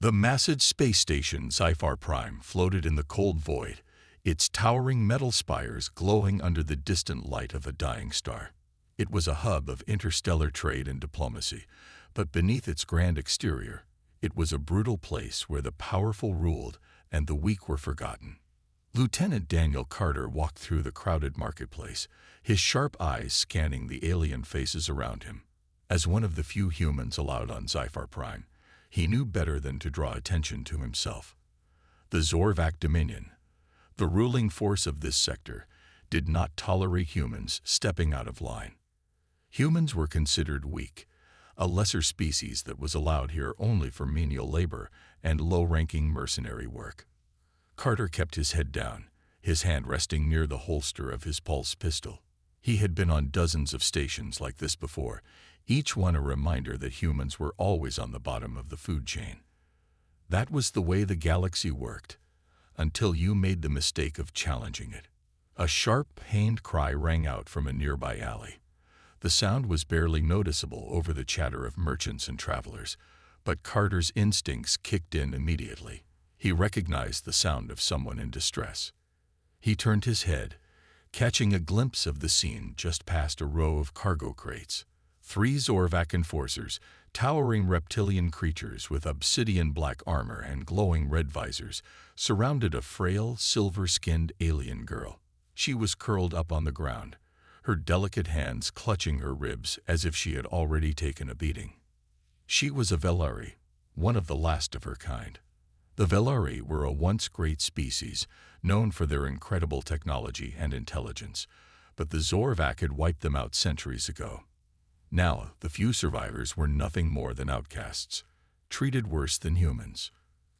The massive space station Sci-Fi Prime floated in the cold void, its towering metal spires glowing under the distant light of a dying star. It was a hub of interstellar trade and diplomacy, but beneath its grand exterior, it was a brutal place where the powerful ruled and the weak were forgotten. Lieutenant Daniel Carter walked through the crowded marketplace, his sharp eyes scanning the alien faces around him. As one of the few humans allowed on Sci-Fi Prime, he knew better than to draw attention to himself. The Zorvac Dominion, the ruling force of this sector, did not tolerate humans stepping out of line. Humans were considered weak, a lesser species that was allowed here only for menial labor and low-ranking mercenary work. Carter kept his head down, his hand resting near the holster of his pulse pistol. He had been on dozens of stations like this before, each one a reminder that humans were always on the bottom of the food chain. That was the way the galaxy worked, until you made the mistake of challenging it. A sharp, pained cry rang out from a nearby alley. The sound was barely noticeable over the chatter of merchants and travelers, but Carter's instincts kicked in immediately. He recognized the sound of someone in distress. He turned his head, catching a glimpse of the scene just past a row of cargo crates. 3 Zorvac enforcers, towering reptilian creatures with obsidian-black armor and glowing red visors, surrounded a frail, silver-skinned alien girl. She was curled up on the ground, her delicate hands clutching her ribs as if she had already taken a beating. She was a Velari, one of the last of her kind. The Velari were a once great species, known for their incredible technology and intelligence, but the Zorvac had wiped them out centuries ago. Now, the few survivors were nothing more than outcasts, treated worse than humans.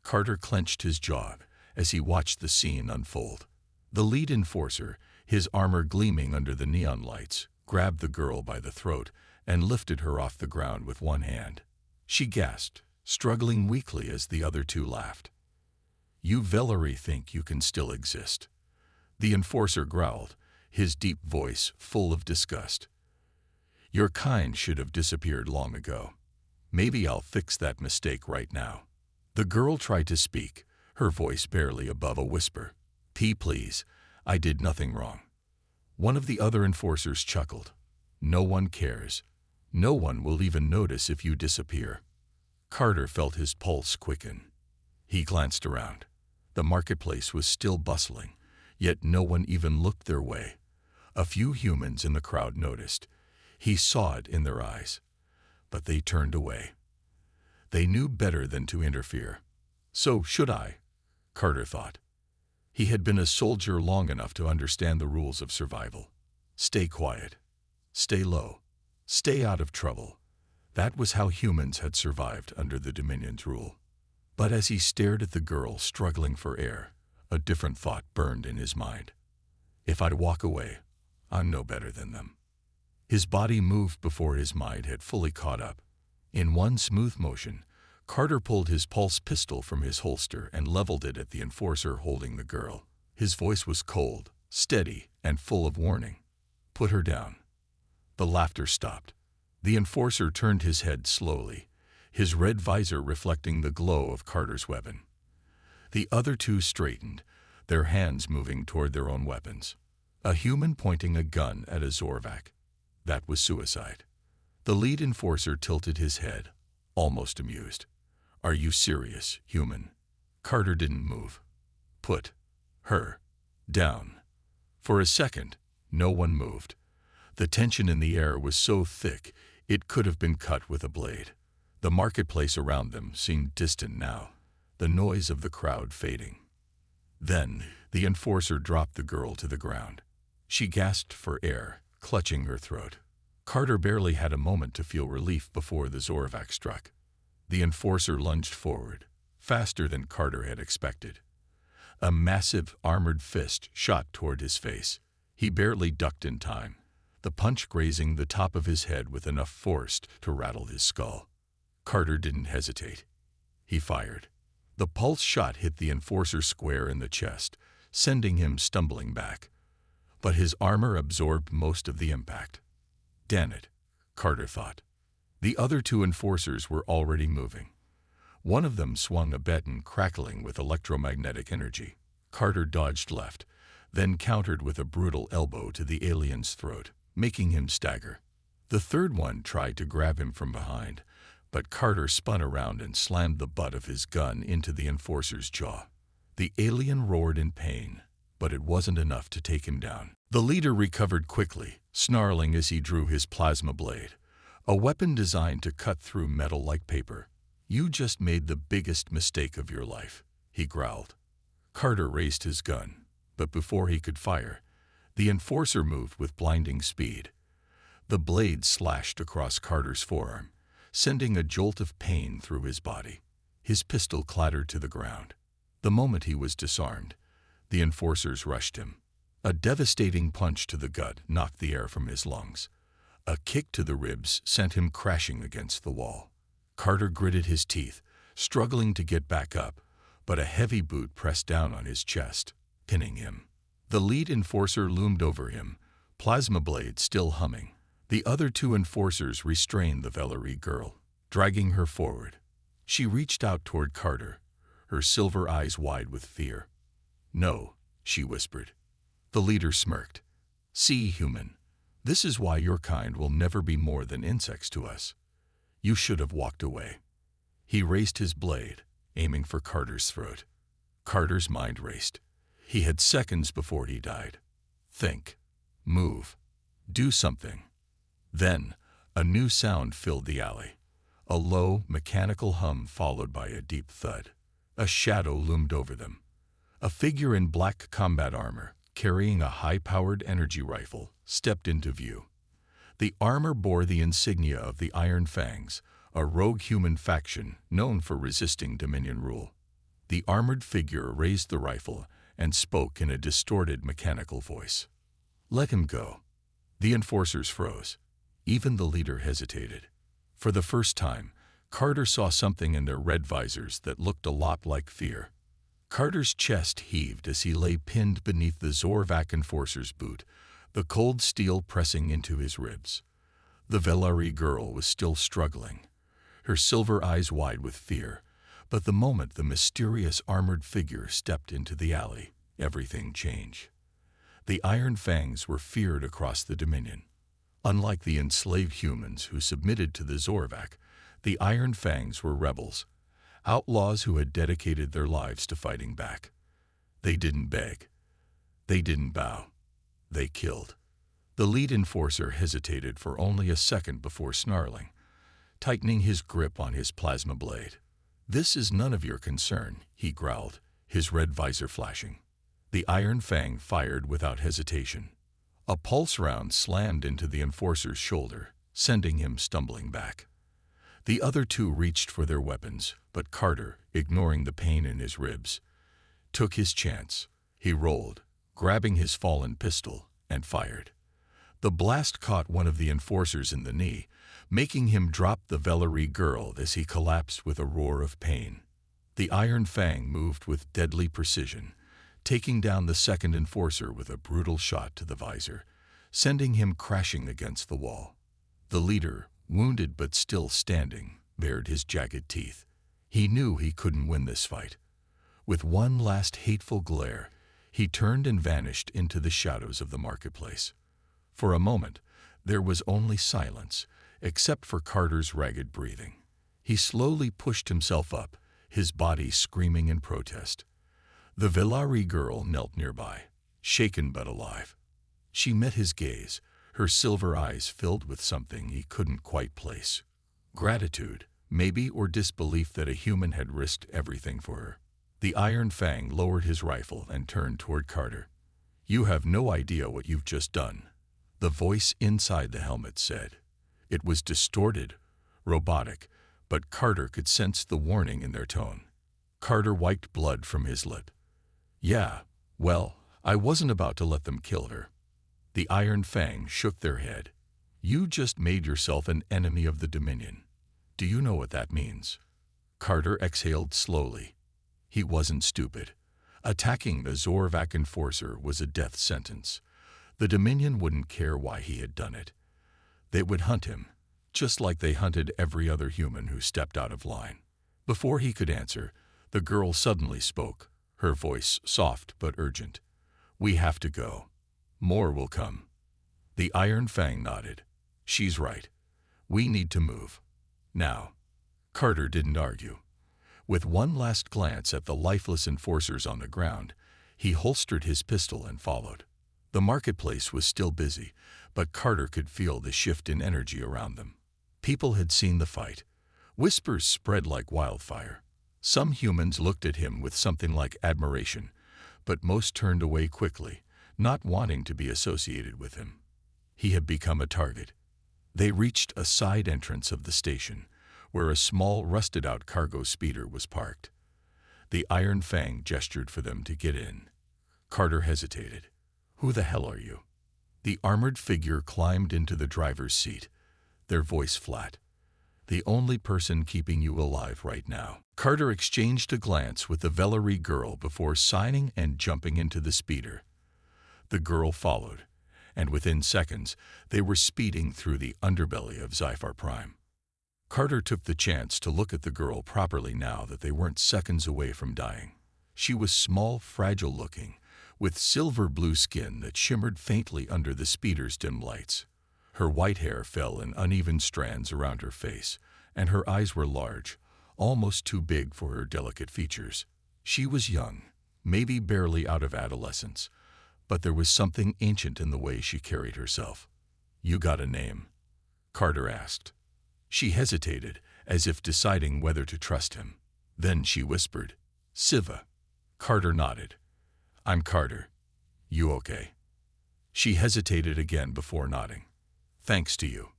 Carter clenched his jaw as he watched the scene unfold. The lead enforcer, his armor gleaming under the neon lights, grabbed the girl by the throat and lifted her off the ground with one hand. She gasped, struggling weakly as the other 2 laughed. "You Velari think you can still exist," the enforcer growled, his deep voice full of disgust. "Your kind should have disappeared long ago. Maybe I'll fix that mistake right now." The girl tried to speak, her voice barely above a whisper. Please, I did nothing wrong." One of the other enforcers chuckled. "No one cares. No one will even notice if you disappear." Carter felt his pulse quicken. He glanced around. The marketplace was still bustling, yet no one even looked their way. A few humans in the crowd noticed. He saw it in their eyes, but they turned away. They knew better than to interfere. So should I, Carter thought. He had been a soldier long enough to understand the rules of survival. Stay quiet. Stay low. Stay out of trouble. That was how humans had survived under the Dominion's rule. But as he stared at the girl struggling for air, a different thought burned in his mind. If I walk away, I'm no better than them. His body moved before his mind had fully caught up. In one smooth motion, Carter pulled his pulse pistol from his holster and leveled it at the enforcer holding the girl. His voice was cold, steady, and full of warning. "Put her down." The laughter stopped. The enforcer turned his head slowly, his red visor reflecting the glow of Carter's weapon. The other 2 straightened, their hands moving toward their own weapons. A human pointing a gun at a Zorvac. That was suicide. The lead enforcer tilted his head, almost amused. "Are you serious, human?" Carter didn't move. "Put her down." For a second, no one moved. The tension in the air was so thick, it could have been cut with a blade. The marketplace around them seemed distant now, the noise of the crowd fading. Then, the enforcer dropped the girl to the ground. She gasped for air, clutching her throat. Carter barely had a moment to feel relief before the Zorvac struck. The enforcer lunged forward, faster than Carter had expected. A massive, armored fist shot toward his face. He barely ducked in time, the punch grazing the top of his head with enough force to rattle his skull. Carter didn't hesitate. He fired. The pulse shot hit the enforcer square in the chest, sending him stumbling back. But his armor absorbed most of the impact. Damn it, Carter thought. The other 2 enforcers were already moving. One of them swung a baton crackling with electromagnetic energy. Carter dodged left, then countered with a brutal elbow to the alien's throat, making him stagger. The third one tried to grab him from behind, but Carter spun around and slammed the butt of his gun into the enforcer's jaw. The alien roared in pain, but it wasn't enough to take him down. The leader recovered quickly, snarling as he drew his plasma blade, a weapon designed to cut through metal like paper. "You just made the biggest mistake of your life," he growled. Carter raised his gun, but before he could fire, the enforcer moved with blinding speed. The blade slashed across Carter's forearm, sending a jolt of pain through his body. His pistol clattered to the ground. The moment he was disarmed, the enforcers rushed him. A devastating punch to the gut knocked the air from his lungs. A kick to the ribs sent him crashing against the wall. Carter gritted his teeth, struggling to get back up, but a heavy boot pressed down on his chest, pinning him. The lead enforcer loomed over him, plasma blade still humming. The other two enforcers restrained the Valerie girl, dragging her forward. She reached out toward Carter, her silver eyes wide with fear. "No," she whispered. The leader smirked. "See, human, this is why your kind will never be more than insects to us. You should have walked away." He raised his blade, aiming for Carter's throat. Carter's mind raced. He had seconds before he died. Think. Move. Do something. Then, a new sound filled the alley. A low, mechanical hum followed by a deep thud. A shadow loomed over them. A figure in black combat armor, carrying a high-powered energy rifle, stepped into view. The armor bore the insignia of the Iron Fangs, a rogue human faction known for resisting Dominion rule. The armored figure raised the rifle and spoke in a distorted mechanical voice. "Let him go." The enforcers froze. Even the leader hesitated. For the first time, Carter saw something in their red visors that looked a lot like fear. Carter's chest heaved as he lay pinned beneath the Zorvac enforcer's boot, the cold steel pressing into his ribs. The Valerie girl was still struggling, her silver eyes wide with fear, but the moment the mysterious armored figure stepped into the alley, everything changed. The Iron Fangs were feared across the Dominion. Unlike the enslaved humans who submitted to the Zorvac, the Iron Fangs were rebels, outlaws who had dedicated their lives to fighting back. They didn't beg. They didn't bow. They killed. The lead enforcer hesitated for only a second before snarling, tightening his grip on his plasma blade. "This is none of your concern," he growled, his red visor flashing. The Iron Fang fired without hesitation. A pulse round slammed into the enforcer's shoulder, sending him stumbling back. The other two reached for their weapons, but Carter, ignoring the pain in his ribs, took his chance. He rolled, grabbing his fallen pistol, and fired. The blast caught one of the enforcers in the knee, making him drop the Valerie girl as he collapsed with a roar of pain. The Iron Fang moved with deadly precision, taking down the second enforcer with a brutal shot to the visor, sending him crashing against the wall. The leader, wounded but still standing, bared his jagged teeth. He knew he couldn't win this fight. With one last hateful glare, he turned and vanished into the shadows of the marketplace. For a moment, there was only silence, except for Carter's ragged breathing. He slowly pushed himself up, his body screaming in protest. The Valerie girl knelt nearby, shaken but alive. She met his gaze, her silver eyes filled with something he couldn't quite place. Gratitude, maybe, or disbelief that a human had risked everything for her. The Iron Fang lowered his rifle and turned toward Carter. "You have no idea what you've just done," the voice inside the helmet said. It was distorted, robotic, but Carter could sense the warning in their tone. Carter wiped blood from his lip. "Yeah, well, I wasn't about to let them kill her." The Iron Fang shook their head. "You just made yourself an enemy of the Dominion. Do you know what that means?" Carter exhaled slowly. He wasn't stupid. Attacking the Zorvac enforcer was a death sentence. The Dominion wouldn't care why he had done it. They would hunt him, just like they hunted every other human who stepped out of line. Before he could answer, the girl suddenly spoke, her voice soft but urgent. "We have to go. More will come." The Iron Fang nodded. "She's right. We need to move. Now." Carter didn't argue. With one last glance at the lifeless enforcers on the ground, he holstered his pistol and followed. The marketplace was still busy, but Carter could feel the shift in energy around them. People had seen the fight. Whispers spread like wildfire. Some humans looked at him with something like admiration, but most turned away quickly, not wanting to be associated with him. He had become a target. They reached a side entrance of the station, where a small, rusted-out cargo speeder was parked. The Iron Fang gestured for them to get in. Carter hesitated. "Who the hell are you?" The armored figure climbed into the driver's seat, their voice flat. "The only person keeping you alive right now." Carter exchanged a glance with the Valerie girl before signing and jumping into the speeder. The girl followed, and within seconds, they were speeding through the underbelly of Sci-Fi Prime. Carter took the chance to look at the girl properly now that they weren't seconds away from dying. She was small, fragile-looking, with silver-blue skin that shimmered faintly under the speeder's dim lights. Her white hair fell in uneven strands around her face, and her eyes were large, almost too big for her delicate features. She was young, maybe barely out of adolescence, but there was something ancient in the way she carried herself. "You got a name?" Carter asked. She hesitated, as if deciding whether to trust him. Then she whispered, "Siva." Carter nodded. "I'm Carter. You okay?" She hesitated again before nodding. "Thanks to you."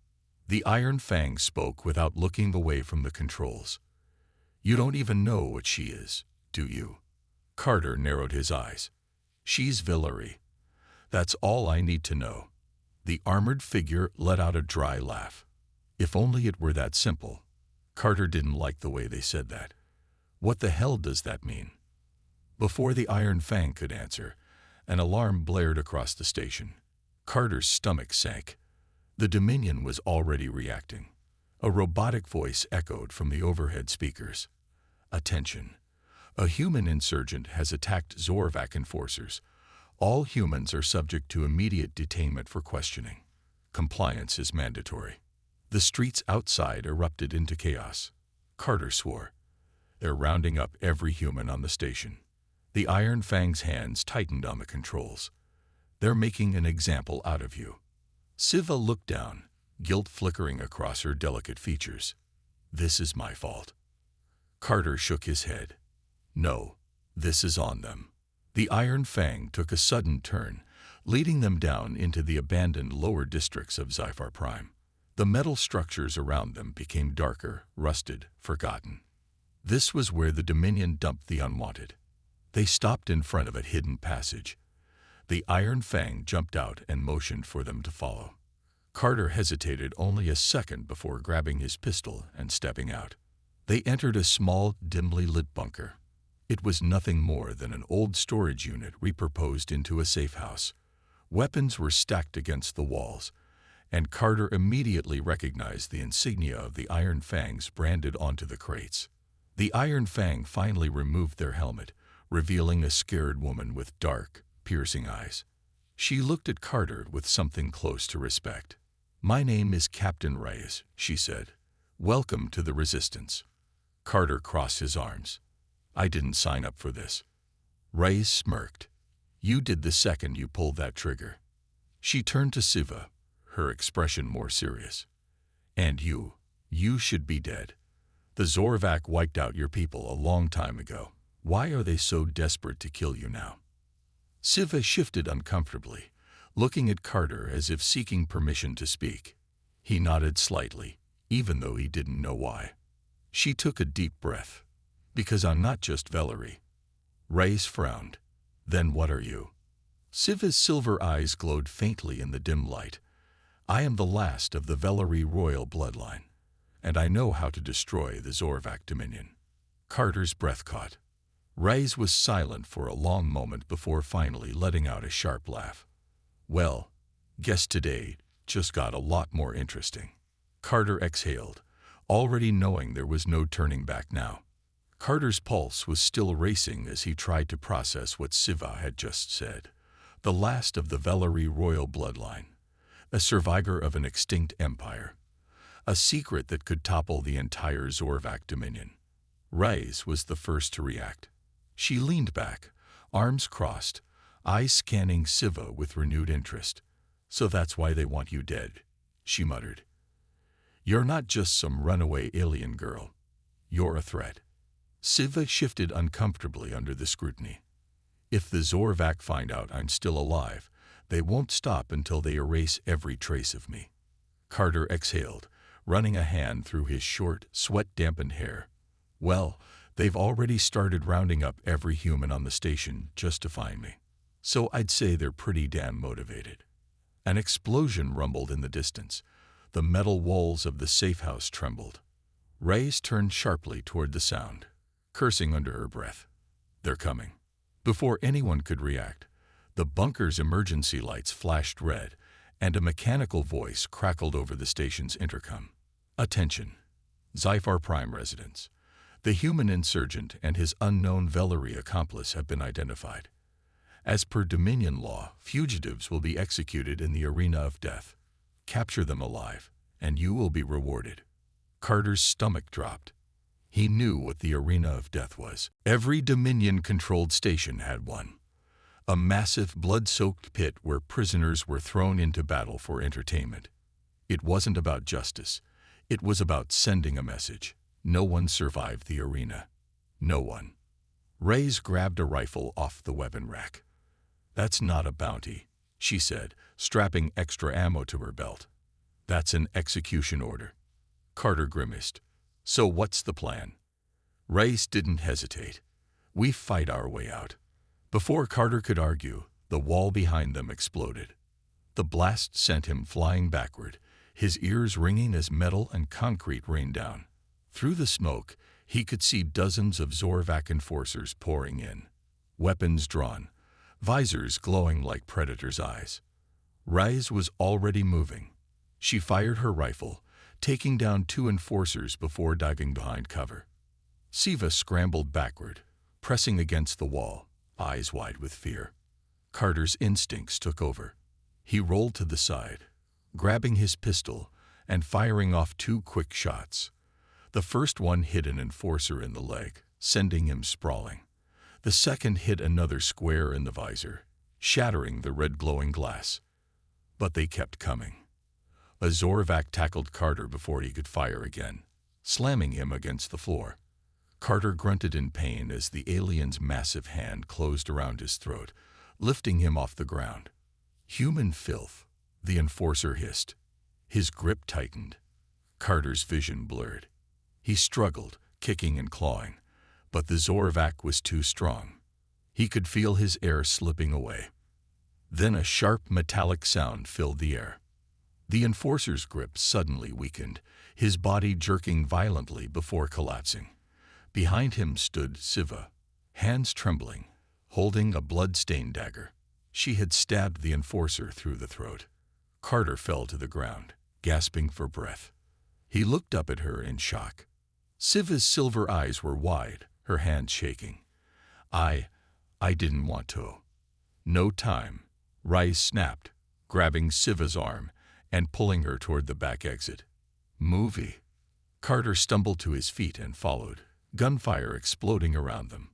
The Iron Fang spoke without looking away from the controls. "You don't even know what she is, do you?" Carter narrowed his eyes. "She's Valerie. That's all I need to know." The armored figure let out a dry laugh. If only it were that simple. Carter didn't like the way they said that. What the hell does that mean? Before the Iron Fang could answer, an alarm blared across the station. Carter's stomach sank. The Dominion was already reacting. A robotic voice echoed from the overhead speakers. "Attention. A human insurgent has attacked Zorvac enforcers. All humans are subject to immediate detainment for questioning. Compliance is mandatory." The streets outside erupted into chaos. Carter swore. "They're rounding up every human on the station." The Iron Fang's hands tightened on the controls. "They're making an example out of you." Siva looked down, guilt flickering across her delicate features. "This is my fault." Carter shook his head. "No, this is on them." The Iron Fang took a sudden turn, leading them down into the abandoned lower districts of Sci-Fi Prime. The metal structures around them became darker, rusted, forgotten. This was where the Dominion dumped the unwanted. They stopped in front of a hidden passage. The Iron Fang jumped out and motioned for them to follow. Carter hesitated only a second before grabbing his pistol and stepping out. They entered a small, dimly lit bunker. It was nothing more than an old storage unit repurposed into a safe house. Weapons were stacked against the walls, and Carter immediately recognized the insignia of the Iron Fangs branded onto the crates. The Iron Fang finally removed their helmet, revealing a scared woman with dark, piercing eyes. She looked at Carter with something close to respect. "My name is Captain Reyes," she said. "Welcome to the Resistance." Carter crossed his arms. "I didn't sign up for this." Reyes smirked. "You did the second you pulled that trigger." She turned to Siva, her expression more serious. "And you should be dead. The Zorvac wiped out your people a long time ago. Why are they so desperate to kill you now?" Siva shifted uncomfortably, looking at Carter as if seeking permission to speak. He nodded slightly, even though he didn't know why. She took a deep breath. "Because I'm not just Valerie." Reyes frowned. "Then what are you?" Siva's silver eyes glowed faintly in the dim light. "I am the last of the Valerie royal bloodline, and I know how to destroy the Zorvac Dominion." Carter's breath caught. Reyes was silent for a long moment before finally letting out a sharp laugh. "Well, guess today just got a lot more interesting." Carter exhaled, already knowing there was no turning back now. Carter's pulse was still racing as he tried to process what Siva had just said. The last of the Velari royal bloodline, a survivor of an extinct empire, a secret that could topple the entire Zorvak dominion. Reyes was the first to react. She leaned back, arms crossed, eyes scanning Siva with renewed interest. "So that's why they want you dead," she muttered. "You're not just some runaway alien girl. You're a threat." Siva shifted uncomfortably under the scrutiny. "If the Zorvak find out I'm still alive, they won't stop until they erase every trace of me." Carter exhaled, running a hand through his short, sweat-dampened hair. "Well, they've already started rounding up every human on the station just to find me. So I'd say they're pretty damn motivated." An explosion rumbled in the distance. The metal walls of the safe house trembled. Reyes turned sharply toward the sound, cursing under her breath. "They're coming." Before anyone could react, the bunker's emergency lights flashed red, and a mechanical voice crackled over the station's intercom. "Attention, Zyphar Prime residents. The human insurgent and his unknown Velari accomplice have been identified. As per Dominion law, fugitives will be executed in the arena of death. Capture them alive, and you will be rewarded." Carter's stomach dropped. He knew what the arena of death was. Every Dominion-controlled station had one. A massive, blood-soaked pit where prisoners were thrown into battle for entertainment. It wasn't about justice. It was about sending a message. No one survived the arena. No one. Reyes grabbed a rifle off the weapon rack. "That's not a bounty," she said, strapping extra ammo to her belt. "That's an execution order." Carter grimaced. "So what's the plan?" Reyes didn't hesitate. "We fight our way out." Before Carter could argue, the wall behind them exploded. The blast sent him flying backward, his ears ringing as metal and concrete rained down. Through the smoke, he could see dozens of Zorvak enforcers pouring in, weapons drawn, visors glowing like predators' eyes. Reyes was already moving. She fired her rifle, taking down 2 enforcers before diving behind cover. Siva scrambled backward, pressing against the wall, eyes wide with fear. Carter's instincts took over. He rolled to the side, grabbing his pistol and firing off 2 quick shots. The first one hit an enforcer in the leg, sending him sprawling. The second hit another square in the visor, shattering the red glowing glass. But they kept coming. A Zorvak tackled Carter before he could fire again, slamming him against the floor. Carter grunted in pain as the alien's massive hand closed around his throat, lifting him off the ground. "Human filth," the enforcer hissed. His grip tightened. Carter's vision blurred. He struggled, kicking and clawing, but the Zorvak was too strong. He could feel his air slipping away. Then a sharp metallic sound filled the air. The enforcer's grip suddenly weakened, his body jerking violently before collapsing. Behind him stood Siva, hands trembling, holding a blood-stained dagger. She had stabbed the enforcer through the throat. Carter fell to the ground, gasping for breath. He looked up at her in shock. Siva's silver eyes were wide, her hands shaking. I didn't want to." "No time," Reyes snapped, grabbing Siva's arm and pulling her toward the back exit. "Movie." Carter stumbled to his feet and followed, gunfire exploding around them.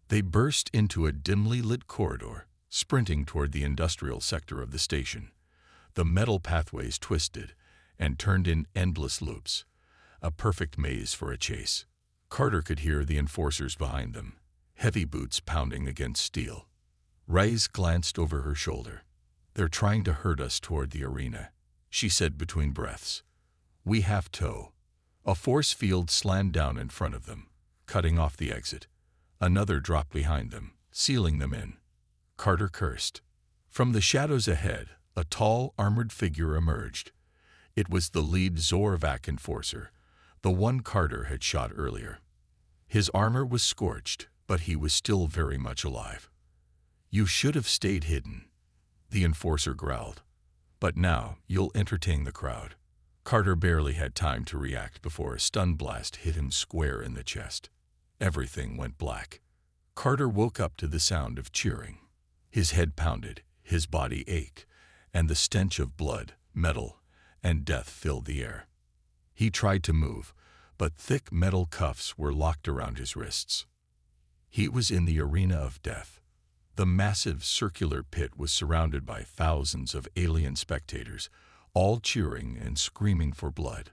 They burst into a dimly lit corridor, sprinting toward the industrial sector of the station. The metal pathways twisted and turned in endless loops, a perfect maze for a chase. Carter could hear the enforcers behind them, heavy boots pounding against steel. Reyes glanced over her shoulder. "They're trying to herd us toward the arena," she said between breaths. "We have to." A force field slammed down in front of them, cutting off the exit. Another dropped behind them, sealing them in. Carter cursed. From the shadows ahead, a tall, armored figure emerged. It was the lead Zorvak enforcer, the one Carter had shot earlier. His armor was scorched, but he was still very much alive. "You should have stayed hidden," the enforcer growled. "But now you'll entertain the crowd." Carter barely had time to react before a stun blast hit him square in the chest. Everything went black. Carter woke up to the sound of cheering. His head pounded, his body ached, and the stench of blood, metal, and death filled the air. He tried to move, but thick metal cuffs were locked around his wrists. He was in the arena of death. The massive circular pit was surrounded by thousands of alien spectators, all cheering and screaming for blood.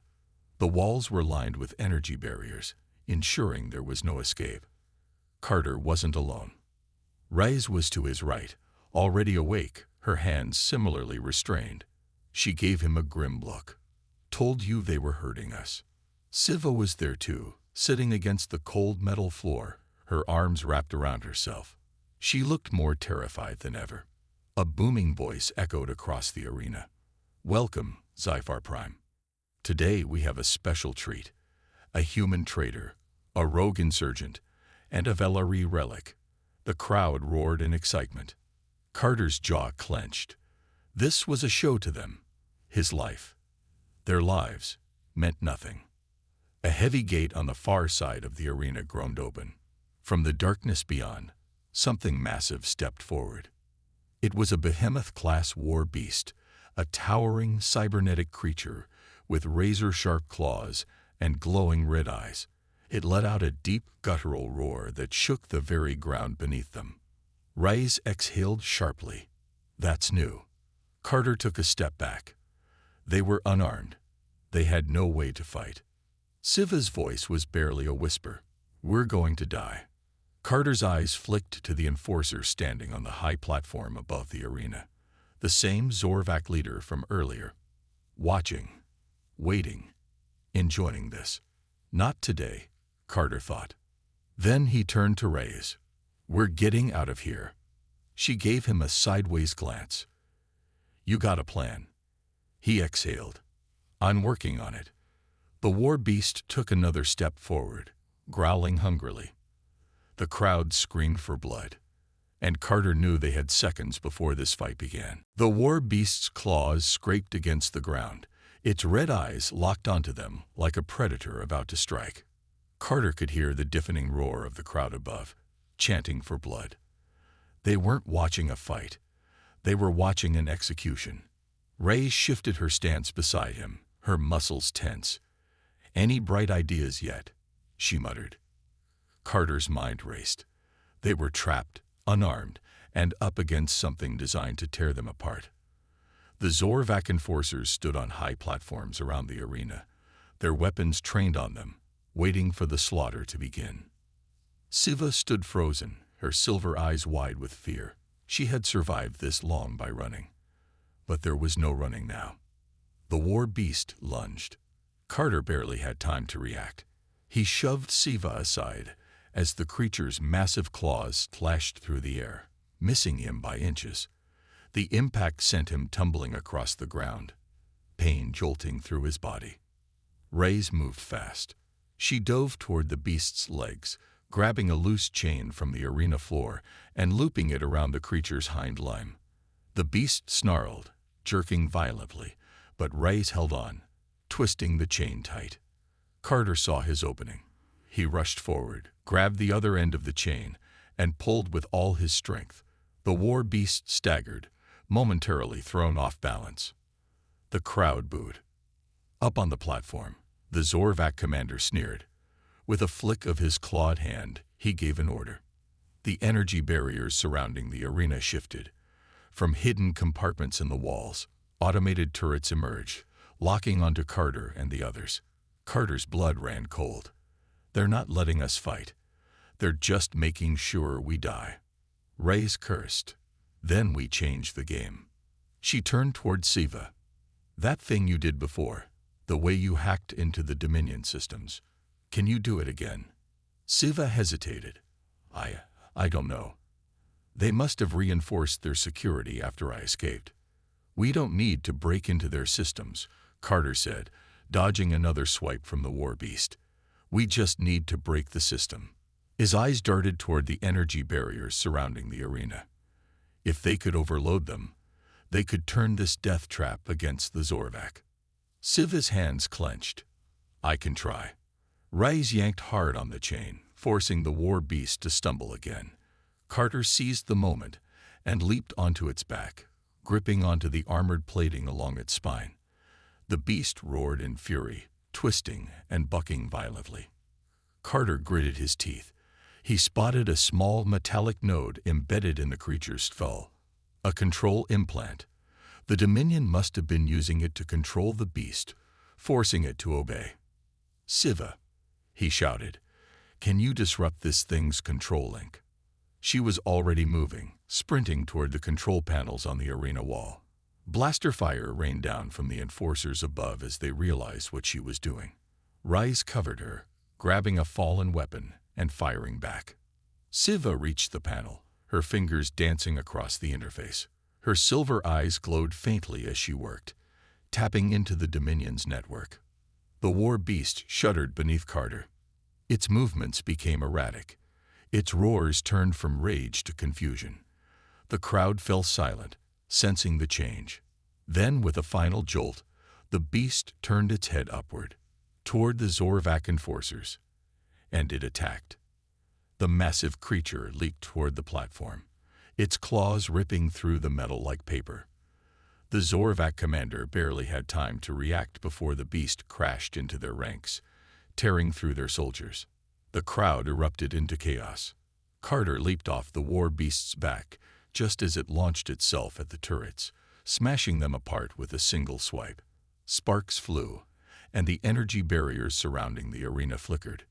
The walls were lined with energy barriers, ensuring there was no escape. Carter wasn't alone. Reyes was to his right, already awake, her hands similarly restrained. She gave him a grim look. "Told you they were hurting us." Siva was there too, sitting against the cold metal floor, her arms wrapped around herself. She looked more terrified than ever. A booming voice echoed across the arena. "Welcome, Sci-Fi Prime. Today we have a special treat. A human traitor, a rogue insurgent, and a Velari relic." The crowd roared in excitement. Carter's jaw clenched. This was a show to them. His life, their lives, meant nothing. A heavy gate on the far side of the arena groaned open. From the darkness beyond, something massive stepped forward. It was a behemoth-class war beast, a towering cybernetic creature with razor-sharp claws and glowing red eyes. It let out a deep, guttural roar that shook the very ground beneath them. Reyes exhaled sharply. "That's new." Carter took a step back. They were unarmed. They had no way to fight. Siva's voice was barely a whisper. "We're going to die." Carter's eyes flicked to the enforcer standing on the high platform above the arena. The same Zorvak leader from earlier. Watching, waiting, enjoying this. Not today, Carter thought. Then he turned to Reyes. "We're getting out of here." She gave him a sideways glance. "You got a plan?" He exhaled. "I'm working on it." The war beast took another step forward, growling hungrily. The crowd screamed for blood, and Carter knew they had seconds before this fight began. The war beast's claws scraped against the ground, its red eyes locked onto them like a predator about to strike. Carter could hear the deafening roar of the crowd above, chanting for blood. They weren't watching a fight. They were watching an execution. Reyes shifted her stance beside him, her muscles tense. "Any bright ideas yet?" she muttered. Carter's mind raced. They were trapped, unarmed, and up against something designed to tear them apart. The Zorvak enforcers stood on high platforms around the arena, their weapons trained on them, waiting for the slaughter to begin. Siva stood frozen, her silver eyes wide with fear. She had survived this long by running. But there was no running now. The war beast lunged. Carter barely had time to react. He shoved Siva aside as the creature's massive claws slashed through the air, missing him by inches. The impact sent him tumbling across the ground, pain jolting through his body. Reyes moved fast. She dove toward the beast's legs, grabbing a loose chain from the arena floor and looping it around the creature's hind limb. The beast snarled, jerking violently, but Reyes held on, twisting the chain tight. Carter saw his opening. He rushed forward, grabbed the other end of the chain, and pulled with all his strength. The war beast staggered, momentarily thrown off balance. The crowd booed. Up on the platform, the Zorvak commander sneered. With a flick of his clawed hand, he gave an order. The energy barriers surrounding the arena shifted. From hidden compartments in the walls, automated turrets emerged, locking onto Carter and the others. Carter's blood ran cold. "They're not letting us fight. They're just making sure we die." Reyes cursed. "Then we changed the game." She turned toward Siva. "That thing you did before, the way you hacked into the Dominion systems, can you do it again?" Siva hesitated. I don't know. They must have reinforced their security after I escaped." "We don't need to break into their systems," Carter said, dodging another swipe from the war beast. "We just need to break the system." His eyes darted toward the energy barriers surrounding the arena. If they could overload them, they could turn this death trap against the Zorvak. Siva's hands clenched. "I can try." Reyes yanked hard on the chain, forcing the war beast to stumble again. Carter seized the moment and leaped onto its back, gripping onto the armored plating along its spine. The beast roared in fury, twisting and bucking violently. Carter gritted his teeth. He spotted a small metallic node embedded in the creature's skull. A control implant. The Dominion must have been using it to control the beast, forcing it to obey. "Siva," he shouted, "can you disrupt this thing's control link?" She was already moving, sprinting toward the control panels on the arena wall. Blaster fire rained down from the enforcers above as they realized what she was doing. Rise covered her, grabbing a fallen weapon and firing back. Siva reached the panel, her fingers dancing across the interface. Her silver eyes glowed faintly as she worked, tapping into the Dominion's network. The war beast shuddered beneath Carter. Its movements became erratic. Its roars turned from rage to confusion. The crowd fell silent, sensing the change. Then, with a final jolt, the beast turned its head upward, toward the Zorvak enforcers, and it attacked. The massive creature leaped toward the platform, its claws ripping through the metal like paper. The Zorvak commander barely had time to react before the beast crashed into their ranks, tearing through their soldiers. The crowd erupted into chaos. Carter leaped off the war beast's back just as it launched itself at the turrets, smashing them apart with a single swipe. Sparks flew, and the energy barriers surrounding the arena flickered.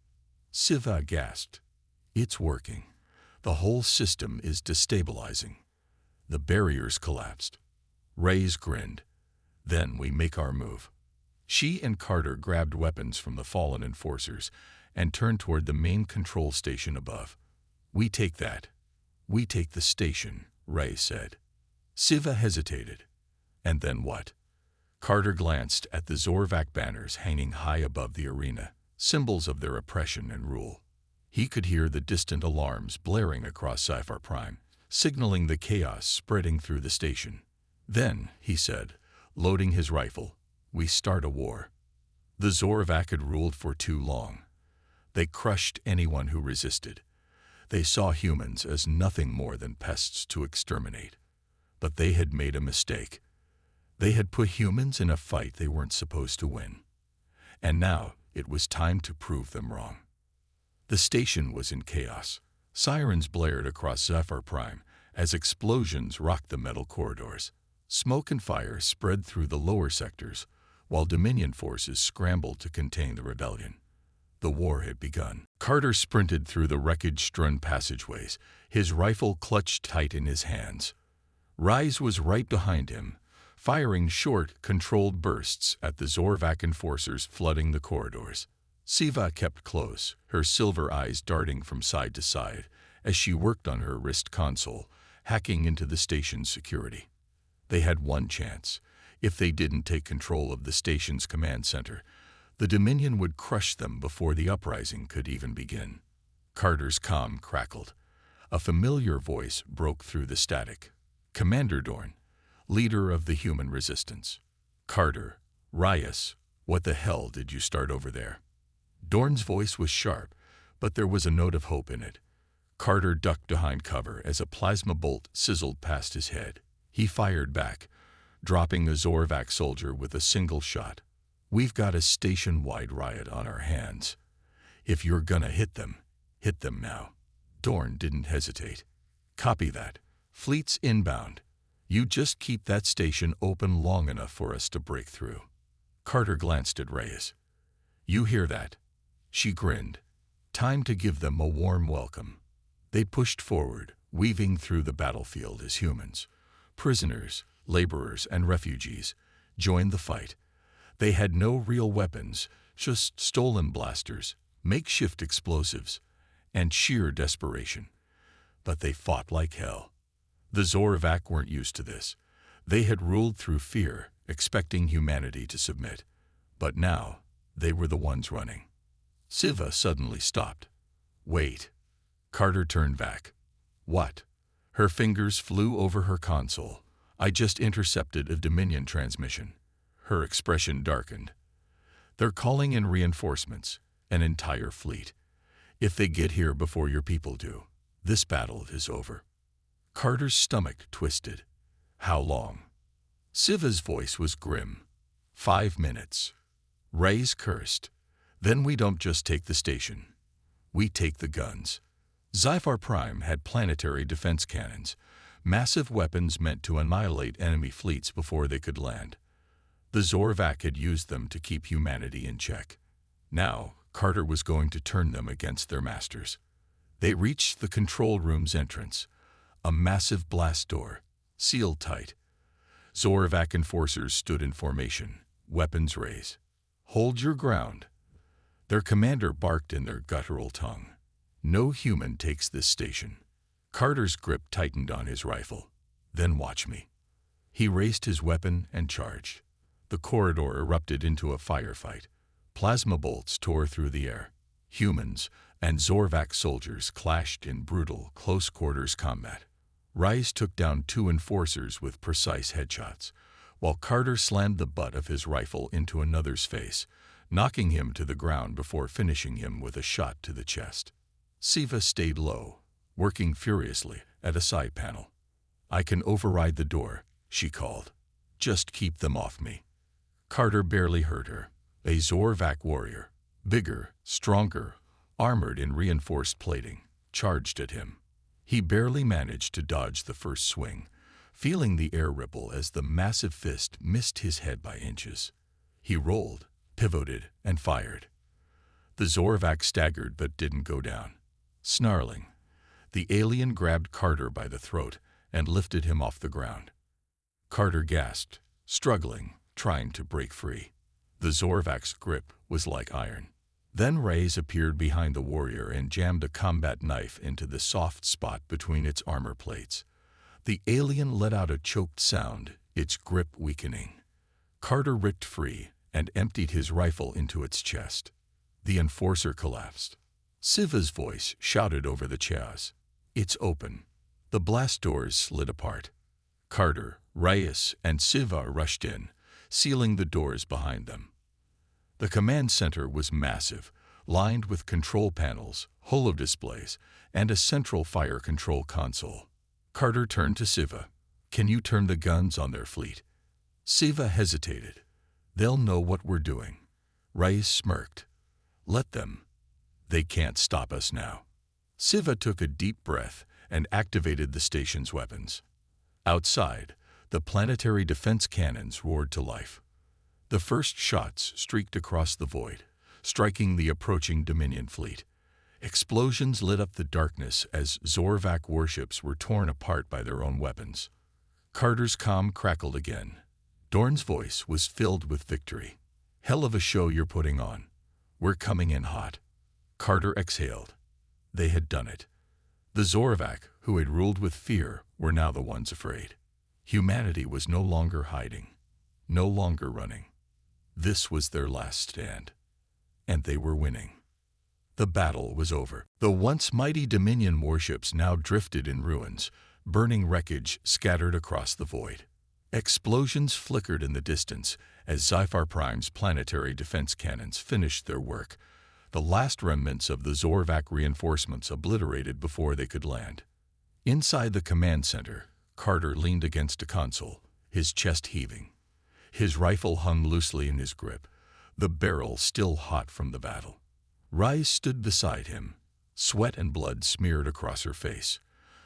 Siva gasped. "It's working. The whole system is destabilizing." The barriers collapsed. Reyes grinned. "Then we make our move." She and Carter grabbed weapons from the fallen enforcers and turned toward the main control station above. "We take that. We take the station," Rey said. Siva hesitated. "And then what?" Carter glanced at the Zorvak banners hanging high above the arena, symbols of their oppression and rule. He could hear the distant alarms blaring across Sci-Fi Prime, signaling the chaos spreading through the station. "Then," he said, loading his rifle, "we start a war." The Zorvak had ruled for too long. They crushed anyone who resisted. They saw humans as nothing more than pests to exterminate. But they had made a mistake. They had put humans in a fight they weren't supposed to win. And now it was time to prove them wrong. The station was in chaos. Sirens blared across Zephyr Prime as explosions rocked the metal corridors. Smoke and fire spread through the lower sectors, while Dominion forces scrambled to contain the rebellion. The war had begun. Carter sprinted through the wreckage-strewn passageways, his rifle clutched tight in his hands. Rise was right behind him, firing short, controlled bursts at the Zorvak enforcers flooding the corridors. Siva kept close, her silver eyes darting from side to side as she worked on her wrist console, hacking into the station's security. They had one chance. If they didn't take control of the station's command center, the Dominion would crush them before the uprising could even begin. Carter's comm crackled. A familiar voice broke through the static. "Commander Dorn, leader of the human resistance." "Carter, Rias, what the hell did you start over there?" Dorn's voice was sharp, but there was a note of hope in it. Carter ducked behind cover as a plasma bolt sizzled past his head. He fired back, dropping a Zorvak soldier with a single shot. "We've got a station-wide riot on our hands. If you're gonna hit them now." Dorn didn't hesitate. "Copy that. Fleet's inbound. You just keep that station open long enough for us to break through." Carter glanced at Reyes. "You hear that?" She grinned. Time to give them a warm welcome. They pushed forward, weaving through the battlefield as humans. Prisoners, laborers, and refugees joined the fight. They had no real weapons, just stolen blasters, makeshift explosives, and sheer desperation. But they fought like hell. The Zorvak weren't used to this. They had ruled through fear, expecting humanity to submit. But now, they were the ones running. Siva suddenly stopped. "Wait." Carter turned back. "What?" Her fingers flew over her console. "I just intercepted a Dominion transmission." Her expression darkened. "They're calling in reinforcements, an entire fleet. If they get here before your people do, this battle is over. Carter's stomach twisted. How long? Siva's voice was grim. 5 minutes. Reyes cursed. Then we don't just take the station. We take the guns. Zifar Prime had planetary defense cannons, massive weapons meant to annihilate enemy fleets before they could land. The Zorvak had used them to keep humanity in check. Now, Carter was going to turn them against their masters. They reached the control room's entrance, a massive blast door, sealed tight. Zorvak enforcers stood in formation, weapons raised. Hold your ground. Their commander barked in their guttural tongue. No human takes this station. Carter's grip tightened on his rifle. Then watch me. He raised his weapon and charged. The corridor erupted into a firefight. Plasma bolts tore through the air. Humans and Zorvak soldiers clashed in brutal, close-quarters combat. Reyes took down 2 enforcers with precise headshots, while Carter slammed the butt of his rifle into another's face, knocking him to the ground before finishing him with a shot to the chest. Siva stayed low, working furiously at a side panel. I can override the door, she called. Just keep them off me. Carter barely heard her. A Zorvak warrior, bigger, stronger, armored in reinforced plating, charged at him. He barely managed to dodge the first swing, feeling the air ripple as the massive fist missed his head by inches. He rolled, pivoted, and fired. The Zorvak staggered but didn't go down. Snarling, the alien grabbed Carter by the throat and lifted him off the ground. Carter gasped, struggling, trying to break free. The Zorvak's grip was like iron. Then Reyes appeared behind the warrior and jammed a combat knife into the soft spot between its armor plates. The alien let out a choked sound, its grip weakening. Carter ripped free and emptied his rifle into its chest. The enforcer collapsed. Siva's voice shouted over the chaos. It's open. The blast doors slid apart. Carter, Reyes, and Siva rushed in, sealing the doors behind them. The command center was massive, lined with control panels, holodisplays, and a central fire control console. Carter turned to Siva. Can you turn the guns on their fleet? Siva hesitated. They'll know what we're doing. Reyes smirked. Let them. They can't stop us now. Siva took a deep breath and activated the station's weapons. Outside, the planetary defense cannons roared to life. The first shots streaked across the void, striking the approaching Dominion fleet. Explosions lit up the darkness as Zorvak warships were torn apart by their own weapons. Carter's comm crackled again. Dorn's voice was filled with victory. Hell of a show you're putting on. We're coming in hot. Carter exhaled. They had done it. The Zorvak, who had ruled with fear, were now the ones afraid. Humanity was no longer hiding, no longer running. This was their last stand. And they were winning. The battle was over. The once mighty Dominion warships now drifted in ruins, burning wreckage scattered across the void. Explosions flickered in the distance as Zifar Prime's planetary defense cannons finished their work, the last remnants of the Zorvak reinforcements obliterated before they could land. Inside the command center, Carter leaned against a console, his chest heaving. His rifle hung loosely in his grip, the barrel still hot from the battle. Reyes stood beside him, sweat and blood smeared across her face,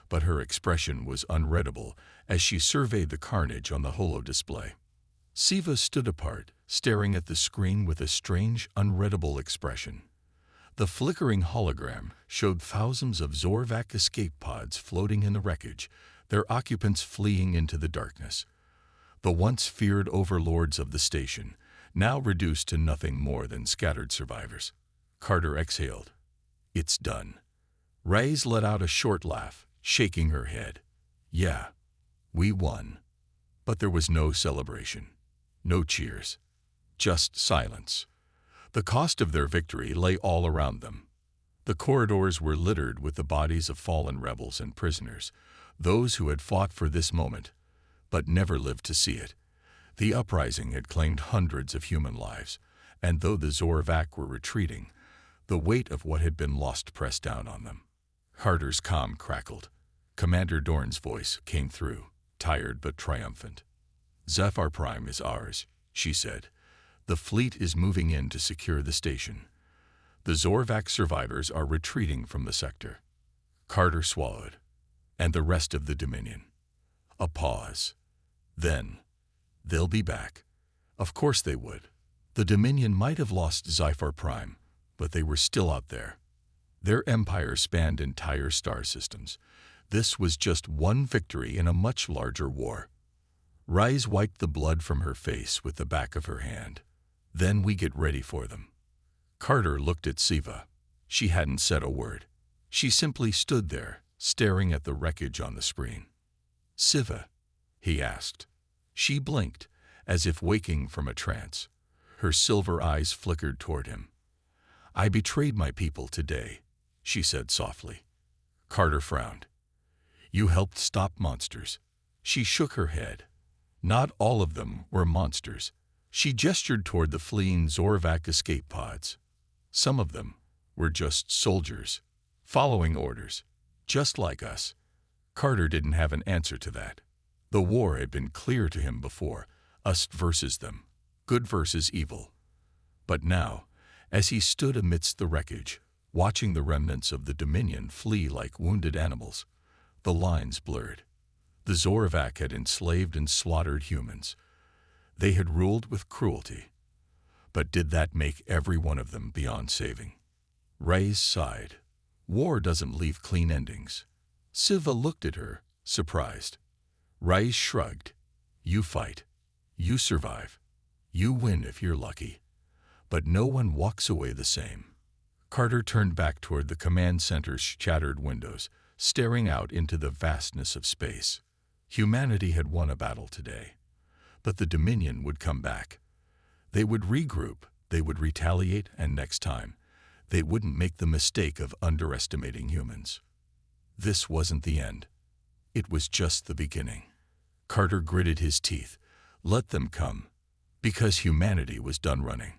but her expression was unreadable as she surveyed the carnage on the holodisplay. Siva stood apart, staring at the screen with a strange, unreadable expression. The flickering hologram showed thousands of Zorvak escape pods floating in the wreckage, their occupants fleeing into the darkness. The once feared overlords of the station, now reduced to nothing more than scattered survivors. Carter exhaled. It's done. Reyes let out a short laugh, shaking her head. Yeah, we won. But there was no celebration, no cheers, just silence. The cost of their victory lay all around them. The corridors were littered with the bodies of fallen rebels and prisoners, those who had fought for this moment, but never lived to see it. The uprising had claimed hundreds of human lives, and though the Zorvak were retreating, The weight of what had been lost pressed down on them. Carter's comm crackled. Commander Dorn's voice came through, tired but triumphant. "Zephyr Prime is ours," she said. "The fleet is moving in to secure the station. The Zorvac survivors are retreating from the sector." Carter swallowed. "And the rest of the Dominion?" A pause. Then, "They'll be back." Of course they would. The Dominion might have lost Zephyr Prime, but they were still out there. Their empire spanned entire star systems. This was just one victory in a much larger war. Rise wiped the blood from her face with the back of her hand. "Then we get ready for them." Carter looked at Siva. She hadn't said a word. She simply stood there, staring at the wreckage on the screen. "Siva?" he asked. She blinked, as if waking from a trance. Her silver eyes flickered toward him. "I betrayed my people today," she said softly. Carter frowned. "You helped stop monsters." She shook her head. "Not all of them were monsters." She gestured toward the fleeing Zorvac escape pods. "Some of them were just soldiers, following orders, just like us." Carter didn't have an answer to that. The war had been clear to him before, us versus them, good versus evil. But now, as he stood amidst the wreckage, watching the remnants of the Dominion flee like wounded animals, the lines blurred. The Zorvac had enslaved and slaughtered humans. They had ruled with cruelty. But did that make every one of them beyond saving? Reyes sighed. War doesn't leave clean endings. Siva looked at her, surprised. Reyes shrugged. "You fight. You survive. You win if you're lucky. But no one walks away the same." Carter turned back toward the command center's shattered windows, staring out into the vastness of space. Humanity had won a battle today. But the Dominion would come back. They would regroup, they would retaliate, and next time, they wouldn't make the mistake of underestimating humans. This wasn't the end. It was just the beginning. Carter gritted his teeth. Let them come. Because humanity was done running.